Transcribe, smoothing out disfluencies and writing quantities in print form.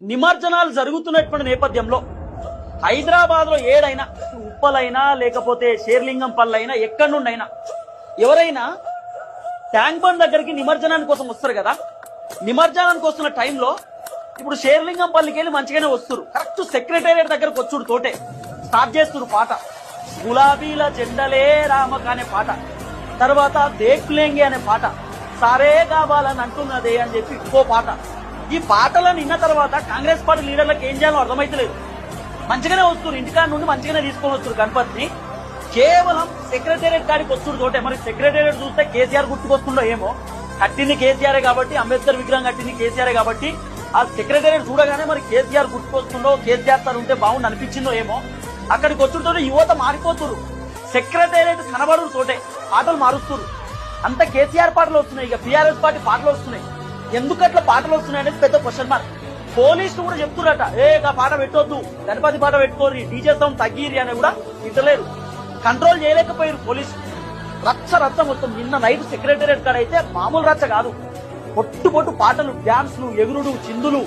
నిమజ్జనాలు జరుగుతున్నటువంటి నేపథ్యంలో హైదరాబాద్ లో ఏడైనా ఉప్పలైనా లేకపోతే షేర్లింగం పల్లైనా ఎక్కడి నుండైనా ఎవరైనా ట్యాంక్ బండ్ దగ్గరికి నిమజ్జనానికి కోసం వస్తారు కదా. నిమజ్జనానికి వస్తున్న టైంలో ఇప్పుడు షేర్లింగం పల్లికి వెళ్ళి మంచిగానే వస్తారు. కరెక్ట్ సెక్రటేరియట్ దగ్గరకు వచ్చుడు తోటే స్టార్ట్ చేస్తున్నారు పాట. గులాబీల జెండలే రామక అనే పాట, తర్వాత దేఖ్లేంగే అనే పాట, సారే కావాలని అంటున్నదే అని చెప్పి ఇంకో పాట. ఈ పాటలను విన్న తర్వాత కాంగ్రెస్ పార్టీ లీడర్లకు ఏం చేయాలో అర్థమైతలేదు. మంచిగానే వస్తున్నారు, ఇంటికాడ నుండి మంచిగానే తీసుకొని వస్తున్నారు గణపతిని. కేవలం సెక్రటేరియట్ కాడికి వస్తున్నారు తోటే. మరి సెక్రటేరియట్ చూస్తే కేసీఆర్ గుర్తుకొస్తుండో ఏమో. కట్టింది కేసీఆర్ కాబట్టి, అంబేద్కర్ విగ్రహం కట్టింది కేసీఆర్ కాబట్టి ఆ సెక్రటేరియట్ చూడగానే మరి కేసీఆర్ గుర్తుకొస్తుండో, కేసీఆర్ సార్ ఉంటే బాగుండి అనిపించిందో ఏమో. అక్కడికి వచ్చుడుతోనే యువత మారిపోతున్నారు. సెక్రటేరియట్ కనబడు తోటే పాటలు మారుస్తున్నారు. అంత కేసీఆర్ పాటలు వస్తున్నాయి, ఇక బీఆర్ఎస్ పార్టీ పాటలు వస్తున్నాయి. ఎందుకు అట్లా పాటలు వస్తున్నాయి అనేది పెద్ద క్వశ్చన్ మార్క్. పోలీసులు కూడా చెప్తున్నారట, ఆ పాట పెట్టొద్దు, గణపతి పాట పెట్టుకోరి, డీజే సౌండ్ తగ్గిరి అని కూడా వింటలేరు. కంట్రోల్ చేయలేకపోయారు పోలీసులు. రచ్చ మొత్తం. నిన్న నైట్ సెక్రటేరియట్ కాడ అయితే మామూలు రచ్చ కాదు. పొట్టు పాటలు, డ్యాన్స్లు, ఎగురుడు, చిందులు.